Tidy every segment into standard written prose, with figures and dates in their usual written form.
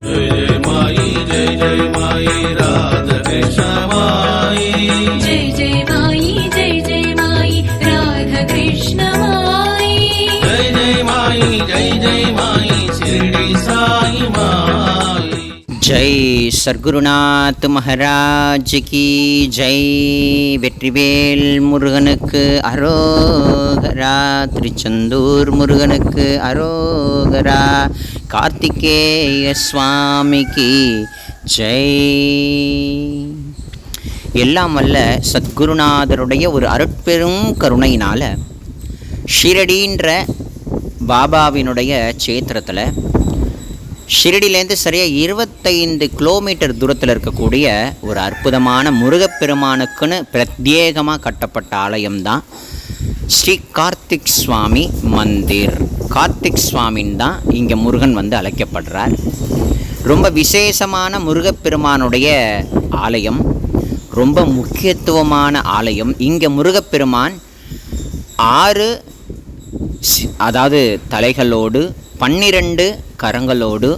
जय माई राधा कृष्ण माई जय जय माई राधा कृष्ण माई जय माई शिरडी साई माई। जय சர்க்குருநாத் மகாராஜ் की ஜெய். வெற்றிவேல் முருகனுக்கு அரோகரா. திருச்செந்தூர் முருகனுக்கு அரோகரா. கார்த்திகேய சுவாமிக்கு ஜெய். எல்லாம் வல்ல சத்குருநாதருடைய ஒரு அருட்பெரும் கருணையினால் ஷிரடின்ற பாபாவினுடைய சேத்திரத்தில் ஷிரடியிலேருந்து சரியாக 25 கிலோமீட்டர் தூரத்தில் இருக்கக்கூடிய ஒரு அற்புதமான முருகப்பெருமானுக்குன்னு பிரத்யேகமாக கட்டப்பட்ட ஆலயம்தான் ஸ்ரீ கார்த்திக் சுவாமி மந்திர். கார்த்திக் சுவாமின் தான் இங்கே முருகன் வந்து அழைக்கப்படுறார். ரொம்ப விசேஷமான முருகப்பெருமானுடைய ஆலயம், ரொம்ப முக்கியத்துவமான ஆலயம். இங்கே முருகப்பெருமான் 6 அதாவது தலைகளோடு 12 கரங்களோடு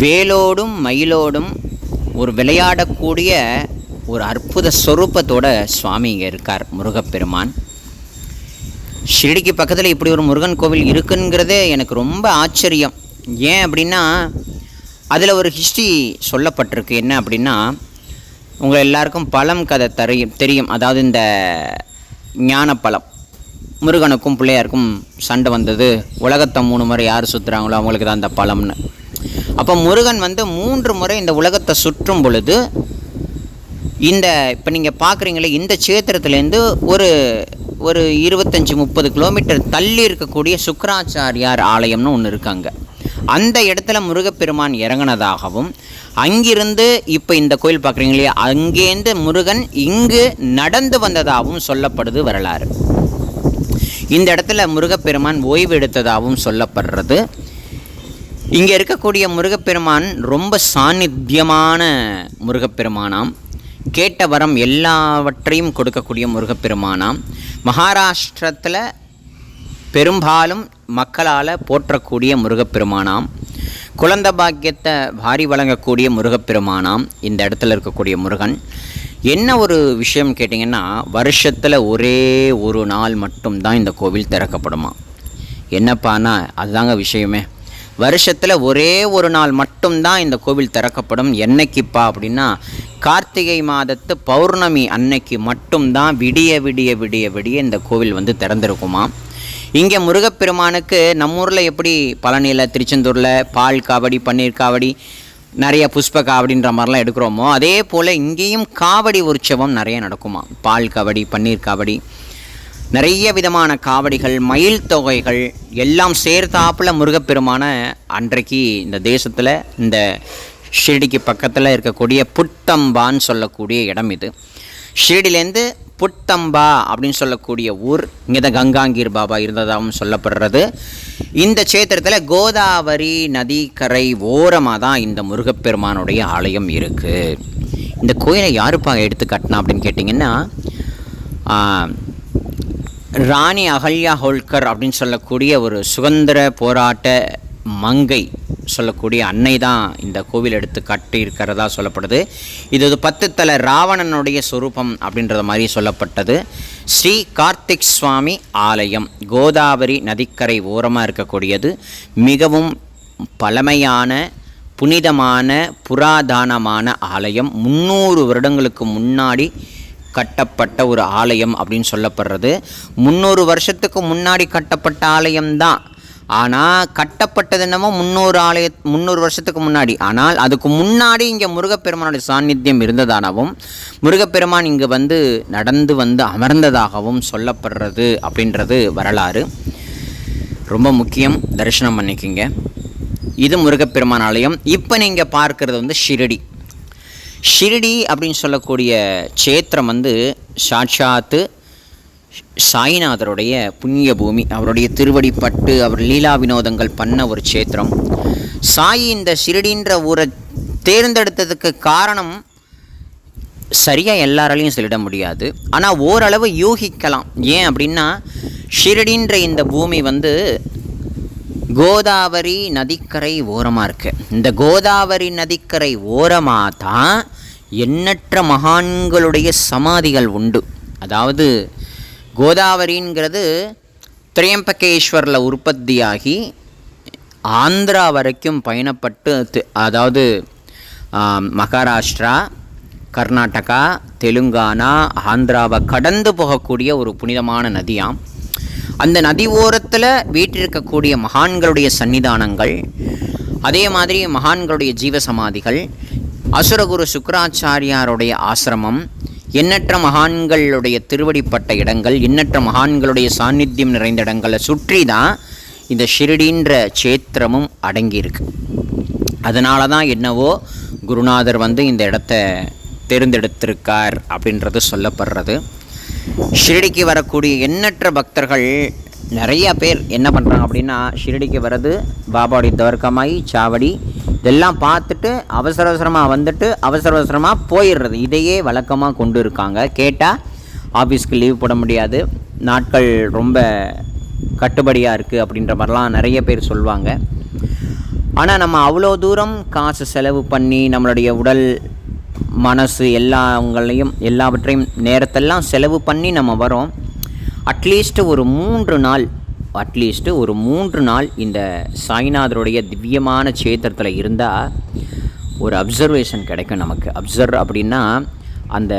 வேலோடும் மயிலோடும் ஒரு விளையாடக்கூடிய ஒரு அற்புத சொரூபத்தோட சுவாமி இங்கே இருக்கார் முருகப்பெருமான். ஷிரடிக்கு பக்கத்தில் இப்படி ஒரு முருகன் கோவில் இருக்குங்கிறதே எனக்கு ரொம்ப ஆச்சரியம். ஏன் அப்படின்னா அதில் ஒரு ஹிஸ்ட்ரி சொல்லப்பட்டிருக்கு. என்ன அப்படின்னா, உங்கள் எல்லாருக்கும் பழம் கதை தெரியும். அதாவது இந்த ஞானப்பழம், முருகனுக்கும் பிள்ளையாருக்கும் சண்டை வந்தது. உலகத்தை 3 முறை யார் சுற்றுறாங்களோ அவங்களுக்கு தான் அந்த பழம்னு. அப்போ முருகன் வந்து 3 முறை இந்த உலகத்தை சுற்றும் பொழுது இந்த இப்போ நீங்கள் பார்க்குறீங்களே இந்த சேத்திரத்துலேருந்து ஒரு 25-30 கிலோமீட்டர் தள்ளி இருக்கக்கூடிய சுக்கராச்சாரியார் ஆலயம்னு ஒன்று இருக்காங்க. அந்த இடத்துல முருகப்பெருமான் இறங்கினதாகவும், அங்கிருந்து இப்போ இந்த கோயில் பார்க்குறீங்களே அங்கேருந்து முருகன் இங்கு நடந்து வந்ததாகவும் சொல்லப்படுது வரலாறு. இந்த இடத்துல முருகப்பெருமான் ஓய்வு எடுத்ததாகவும் சொல்லப்படுறது. இங்கே இருக்கக்கூடிய முருகப்பெருமான் ரொம்ப சாநித்தியமான முருகப்பெருமானாம். கேட்ட வரம் எல்லாவற்றையும் கொடுக்கக்கூடிய முருகப்பெருமானாம். மகாராஷ்டிரத்தில் பெரும்பாலும் மக்களால் போற்றக்கூடிய முருகப்பெருமானாம். குழந்தை பாக்கியத்தை வாரி வழங்கக்கூடிய முருகப்பெருமானாம் இந்த இடத்துல இருக்கக்கூடிய முருகன். என்ன ஒரு விஷயம் கேட்டிங்கன்னா, வருஷத்தில் ஒரே ஒரு நாள் மட்டும்தான் இந்த கோவில் திறக்கப்படுமா. என்னப்பானா அதுதாங்க விஷயமே. வருஷத்தில் ஒரே ஒரு நாள் மட்டும்தான் இந்த கோவில் திறக்கப்படும். என்னைக்குப்பா அப்படின்னா, கார்த்திகை மாதத்து பௌர்ணமி அன்னைக்கு மட்டும்தான் விடிய விடிய விடிய விடிய இந்த கோவில் வந்து திறந்திருக்குமா. இங்கே முருகப்பெருமானுக்கு நம்ம ஊரில் எப்படி பழனியில், திருச்செந்தூரில் பால் காவடி, பன்னீர் காவடி, நிறைய புஷ்ப காவடின்ற மாதிரிலாம் எடுக்கிறோமோ, அதே போல் இங்கேயும் காவடி உற்சவம் நிறைய நடக்குமா. பால் காவடி, பன்னீர் காவடி, நிறைய விதமான காவடிகள், மயில் தொகைகள் எல்லாம் சேர்த்தாப்புல முருகப்பெருமான அன்றைக்கு இந்த தேசத்தில் இந்த ஷிரடிக்கு பக்கத்தில் இருக்கக்கூடிய புட்டம்பான்னு சொல்லக்கூடிய இடம் இது. ஷிரடியிலேருந்து புட்டம்பா அப்படின்னு சொல்லக்கூடிய ஊர், இங்கே தான் கங்காங்கீர் பாபா இருந்ததாகவும் சொல்லப்படுறது. இந்த சேத்திரத்தில் கோதாவரி நதிக்கரை ஓரமாக தான் இந்த முருகப்பெருமானுடைய ஆலயம் இருக்குது. இந்த கோயிலை யாருப்பா எடுத்து கட்டினா அப்படின்னு கேட்டிங்கன்னா, ராணி அகல்யா ஹோல்கர் அப்படின்னு சொல்லக்கூடிய ஒரு சுதந்திர போராட்ட மங்கை சொல்லக்கூடிய அன்னை தான் இந்த கோவில் எடுத்து கட்டியிருக்கிறதா சொல்லப்படுது. இது 10 தலை ராவணனுடைய சொரூபம் அப்படின்றத மாதிரி சொல்லப்பட்டது. ஸ்ரீ கார்த்திக் சுவாமி ஆலயம் கோதாவரி நதிக்கரை ஓரமாக இருக்கக்கூடியது. மிகவும் பழமையான புனிதமான புராதனமான ஆலயம். 300 வருடங்களுக்கு முன்னாடி கட்டப்பட்ட ஒரு ஆலயம் அப்படின்னு சொல்லப்படுறது. 300 வருஷத்துக்கு முன்னாடி கட்டப்பட்ட ஆலயம்தான். ஆனால் கட்டப்பட்டது என்னமோ 300 வருஷத்துக்கு முன்னாடி. ஆனால் அதுக்கு முன்னாடி இங்கே முருகப்பெருமானுடைய சாநித்தியம் இருந்ததாகவும், முருகப்பெருமான் இங்கே வந்து நடந்து வந்து அமர்ந்ததாகவும் சொல்லப்படுறது அப்படின்றது வரலாறு. ரொம்ப முக்கியம், தரிசனம் பண்ணிக்கிங்க. இது முருகப்பெருமான் ஆலயம். இப்போ நீங்கள் பார்க்குறது வந்து ஷிரடி. ஷிரடி அப்படின்னு சொல்லக்கூடிய சேத்திரம் வந்து சாட்சாத்து சாய்நாதருடைய புண்ணிய பூமி. அவருடைய திருவடிப்பட்டு அவர் லீலா வினோதங்கள் பண்ண ஒரு சேத்திரம். சாயி இந்த ஷிரடின்ற ஊரை தேர்ந்தெடுத்ததுக்கு காரணம் சரியாக எல்லாராலையும் சொல்லிட முடியாது. ஆனால் ஓரளவு யூகிக்கலாம். ஏன் அப்படின்னா, ஷிரடின்ற இந்த பூமி வந்து கோதாவரி நதிக்கரை ஓரமாக இருக்குது. இந்த கோதாவரி நதிக்கரை ஓரமாக தான் எண்ணற்ற மகான்களுடைய சமாதிகள் உண்டு. அதாவது கோதாவரிங்கிறது திரியம்பகேஸ்வரில் உற்பத்தியாகி ஆந்திரா வரைக்கும் பயணப்பட்டு, அதாவது மகாராஷ்டிரா, கர்நாடகா, தெலுங்கானா, ஆந்திராவை கடந்து போகக்கூடிய ஒரு புனிதமான நதியாம். அந்த நதி ஓரத்தில் வீற்றிருக்கக்கூடிய மகான்களுடைய சன்னிதானங்கள், அதே மாதிரி மகான்களுடைய ஜீவசமாதிகள், அசுரகுரு சுக்கராச்சாரியாருடைய ஆசிரமம், எண்ணற்ற மகான்களுடைய திருவடிப்பட்ட இடங்கள், எண்ணற்ற மகான்களுடைய சாநித்தியம் நிறைந்த இடங்களை சுற்றி தான் இந்த ஷிரடின்ற சேத்திரமும் அடங்கியிருக்கு. அதனால தான் என்னவோ குருநாதர் இந்த இடத்த தேர்ந்தெடுத்திருக்கார் அப்படின்றது சொல்லப்படுறது. ஷிரடிக்கு வரக்கூடிய எண்ணற்ற பக்தர்கள் நிறையா பேர் என்ன பண்ணுறாங்க அப்படின்னா, ஷிரடிக்கு வர்றது பாபாவுடைய துவாரகமாயி சாவடி இதெல்லாம் பார்த்துட்டு அவசர அவசரமாக வந்துட்டு அவசர அவசரமாக போயிடுறது. இதையே வழக்கமாக கொண்டு இருக்காங்க. கேட்டால் ஆஃபீஸ்க்கு லீவ் போட முடியாது, நாட்கள் ரொம்ப கட்டுப்படியாக இருக்குது அப்படின்ற மாதிரிலாம் நிறைய பேர் சொல்லுவாங்க. ஆனால் நம்ம அவ்வளோ தூரம் காசு செலவு பண்ணி நம்மளுடைய உடல் மனசு எல்லாவற்றையும் நேரத்தெல்லாம் செலவு பண்ணி நம்ம வரோம். அட்லீஸ்ட்டு ஒரு 3 நாள் இந்த சாய்நாதருடைய திவ்யமான சேத்திரத்தில் இருந்தால் ஒரு அப்சர்வேஷன் கிடைக்கும் நமக்கு. அப்படின்னா அந்த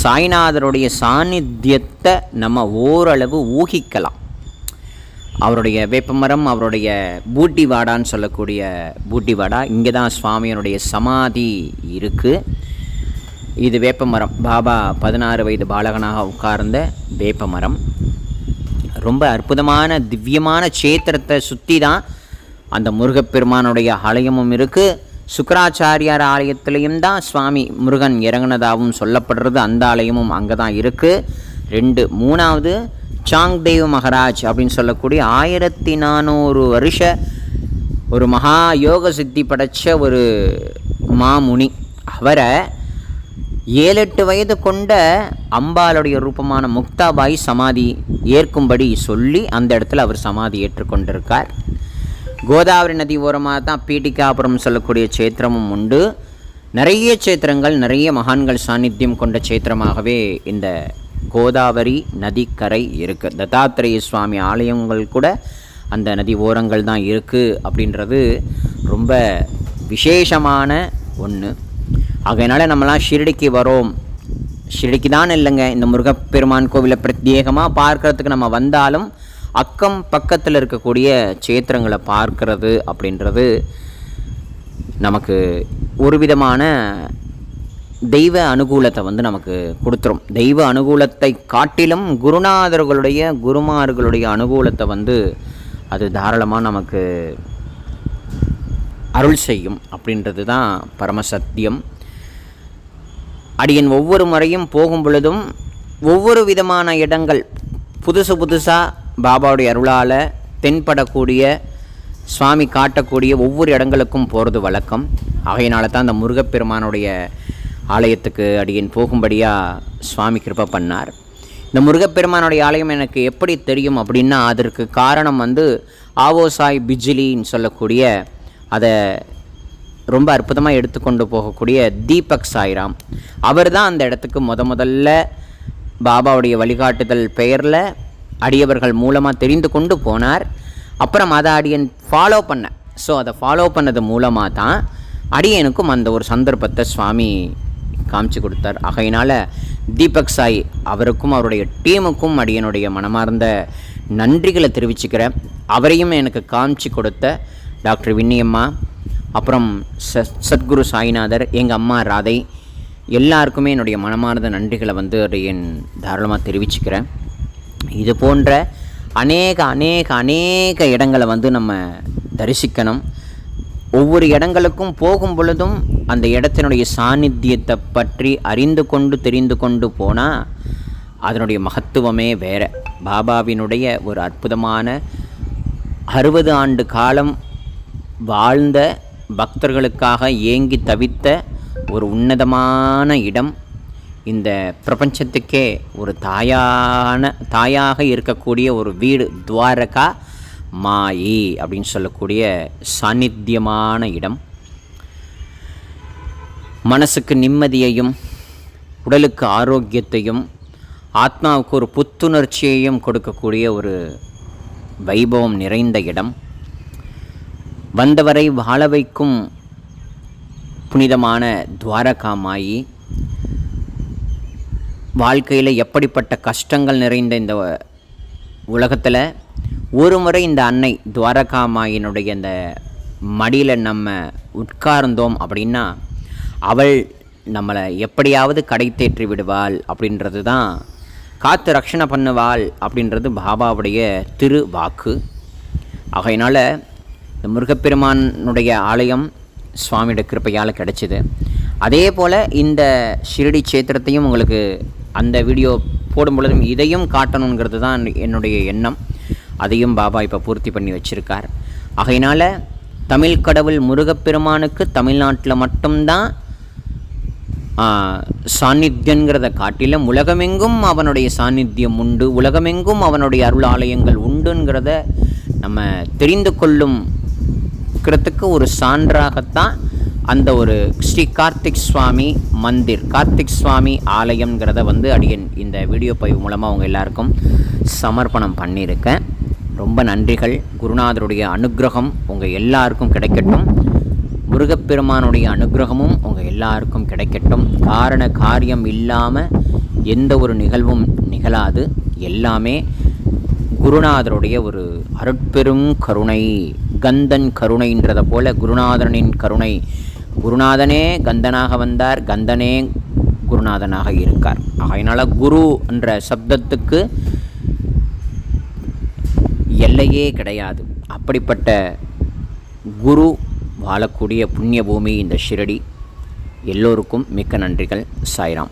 சாய்நாதருடைய சாநித்தியத்தை நம்ம ஓரளவு ஊகிக்கலாம். அவருடைய வேப்பமரம், அவருடைய பூட்டி வாடான்னு சொல்லக்கூடிய பூட்டி வாடா, இங்கே தான் சுவாமியனுடைய சமாதி இருக்குது. இது வேப்பமரம், பாபா 16 வயது பாலகனாக உட்கார்ந்த வேப்பமரம். ரொம்ப அற்புதமான திவ்யமான சேத்திரத்தை சுற்றி தான் அந்த முருகப்பெருமானுடைய ஆலயமும் இருக்குது. சுக்கராச்சாரியார் ஆலயத்திலையும் தான் சுவாமி முருகன் இறங்கினதாகவும் சொல்லப்படுறது. அந்த ஆலயமும் அங்கே தான் இருக்குது. 3வது சாங்தேவ் மகாராஜ் அப்படின்னு சொல்லக்கூடிய 1400 வருஷ ஒரு மகா யோக சித்தி படைத்த ஒரு மாமுனி. அவரை 7-8 வயது கொண்ட அம்பாளுடைய ரூபமான முக்தாபாய் சமாதி ஏற்கும்படி சொல்லி அந்த இடத்துல அவர் சமாதி ஏற்றுக்கொண்டிருக்கார். கோதாவரி நதி ஓரமாக தான் பீட்டிகாபுரம் சொல்லக்கூடிய சேத்திரமும் உண்டு. நிறைய சேத்திரங்கள், நிறைய மகான்கள் சாநித்தியம் கொண்ட சேத்திரமாகவே இந்த கோதாவரி நதிக்கரை இருக்குது. தத்தாத்திரேய சுவாமி ஆலயங்கள் கூட அந்த நதி ஓரங்கள் தான் இருக்குது அப்படின்றது ரொம்ப விசேஷமான ஒன்று. அதனால் நம்மளாம் ஷிரடிக்கு வரோம். ஷிரடிக்கு தான் இல்லைங்க, இந்த முருகப்பெருமான் கோவிலை பிரத்யேகமாக பார்க்குறதுக்கு நம்ம வந்தாலும் அக்கம் பக்கத்தில் இருக்கக்கூடிய சேத்திரங்களை பார்க்கறது அப்படின்றது நமக்கு ஒரு விதமான தெய்வ அனுகூலத்தை நமக்கு கொடுத்துரும். தெய்வ அனுகூலத்தை காட்டிலும் குருமார்களுடைய அனுகூலத்தை அது தாராளமாக நமக்கு அருள் செய்யும் அப்படின்றது தான் பரமசத்தியம். அடியன் ஒவ்வொரு முறையும் போகும் பொழுதும் ஒவ்வொரு விதமான இடங்கள் புதுசாக பாபாவுடைய அருளால் தென்படக்கூடிய சுவாமி காட்டக்கூடிய ஒவ்வொரு இடங்களுக்கும் போகிறது வழக்கம். ஆகையினால தான் அந்த முருகப்பெருமானுடைய ஆலயத்துக்கு அடியன் போகும்படியாக சுவாமி கிருபை பண்ணார். இந்த முருகப்பெருமானுடைய ஆலயம் எனக்கு எப்படி தெரியும் அப்படின்னா, அதற்கு காரணம் ஆவோசாய் பிஜிலின்னு சொல்லக்கூடிய அதை ரொம்ப அற்புதமாக எடுத்துக்கொண்டு போகக்கூடிய தீபக் சாய்ராம். அவர் தான் அந்த இடத்துக்கு முதல்ல பாபாவுடைய வழிகாட்டுதல் பெயரில் அடியவர்கள் மூலமாக தெரிந்து கொண்டு போனார். அப்புறம் அதை அடியன் ஃபாலோ பண்ணேன். ஸோ அதை ஃபாலோ பண்ணது மூலமாக தான் அடியனுக்கும் அந்த ஒரு சந்தர்ப்பத்தை சுவாமி காமிச்சு கொடுத்தார். ஆகையினால் தீபக் சாய் அவருக்கும் அவருடைய டீமுக்கும் அடியனுடைய மனமார்ந்த நன்றிகளை தெரிவிச்சுக்கிறேன். அவரையும் எனக்கு காமிச்சு கொடுத்த டாக்டர் வின்னியம்மா, அப்புறம் சத்குரு சாய்நாதர், எங்கள் அம்மா ராதை, எல்லாருக்குமே என்னுடைய மனமார்ந்த நன்றிகளை அடியன் தாராளமாக தெரிவிச்சுக்கிறேன். இது போன்ற அநேக இடங்களை நம்ம தரிசிக்கணும். ஒவ்வொரு இடங்களுக்கும் போகும் பொழுதும் அந்த இடத்தினுடைய சாநித்தியத்தை பற்றி தெரிந்து கொண்டு போனால் அதனுடைய மகத்துவமே வேறு. பாபாவினுடைய ஒரு அற்புதமான 60 ஆண்டு காலம் வாழ்ந்த பக்தர்களுக்காக ஏங்கி தவித்த ஒரு உன்னதமான இடம், இந்த பிரபஞ்சத்துக்கே ஒரு தாயாக இருக்கக்கூடிய ஒரு வீடு துவாரகா. மாயி அப்படின்னு சொல்லக்கூடிய சாநித்தியமான இடம். மனசுக்கு நிம்மதியையும் உடலுக்கு ஆரோக்கியத்தையும் ஆத்மாவுக்கு ஒரு புத்துணர்ச்சியையும் கொடுக்கக்கூடிய ஒரு வைபவம் நிறைந்த இடம். வந்தவரை வாழ வைக்கும் புனிதமான துவாரகா மாயி. வாழ்க்கையில் எப்படிப்பட்ட கஷ்டங்கள் நிறைந்த இந்த உலகத்தில் ஒரு முறை இந்த அன்னை துவாரகா மாயினுடைய இந்த மடியில் நம்ம உட்கார்ந்தோம் அப்படின்னா அவள் நம்மளை எப்படியாவது கடை தேற்றி விடுவாள் அப்படின்றது தான், காத்து ரட்சணை பண்ணுவாள் அப்படின்றது பாபாவுடைய திரு வாக்கு. ஆகையினால் இந்த முருகப்பெருமானுடைய ஆலயம் சுவாமியோட கிருப்பையால் கிடச்சிது. அதே போல் இந்த ஷிரடி சேத்திரத்தையும் உங்களுக்கு அந்த வீடியோ போடும் பொழுதும் இதையும் காட்டணுங்கிறது தான் என்னுடைய எண்ணம். அதையும் பாபா இப்போ பூர்த்தி பண்ணி வச்சுருக்கார். ஆகையினால் தமிழ் கடவுள் முருகப்பெருமானுக்கு தமிழ்நாட்டில் மட்டும்தான் சாநித்தியங்கிறத காட்டிலும் உலகமெங்கும் அவனுடைய சாநித்தியம் உண்டு, உலகமெங்கும் அவனுடைய அருள் ஆலயங்கள் உண்டுங்கிறத நம்ம தெரிந்து கொள்ளுங்கிறதுக்கு ஒரு சான்றாகத்தான் அந்த ஒரு ஸ்ரீ கார்த்திக் சுவாமி மந்திர், கார்த்திக் சுவாமி ஆலயங்கிறத அடியன் இந்த வீடியோ பதிவு மூலமாக அவங்க எல்லாருக்கும் சமர்ப்பணம் பண்ணியிருக்கேன். ரொம்ப நன்றிகள். குருநாதருடைய அனுக்கிரகம் உங்கள் எல்லாருக்கும் கிடைக்கட்டும். முருகப்பெருமானுடைய அனுக்கிரகமும் உங்கள் எல்லாருக்கும் கிடைக்கட்டும். காரண காரியம் இல்லாமல் எந்த ஒரு நிகழ்வும் நிகழாது. எல்லாமே குருநாதருடைய ஒரு அருட்பெரும் கருணை, கந்தன் கருணைன்றதை போல குருநாதனின் கருணை. குருநாதனே கந்தனாக வந்தார், கந்தனே குருநாதனாக இருக்கார். அதனால் குரு என்ற சப்தத்துக்கு எல்லையே கிடையாது. அப்படிப்பட்ட குரு வாழக்கூடிய புண்ணிய பூமி இந்த ஷிரடி. எல்லோருக்கும் மிக்க நன்றிகள். சாய்ராம்.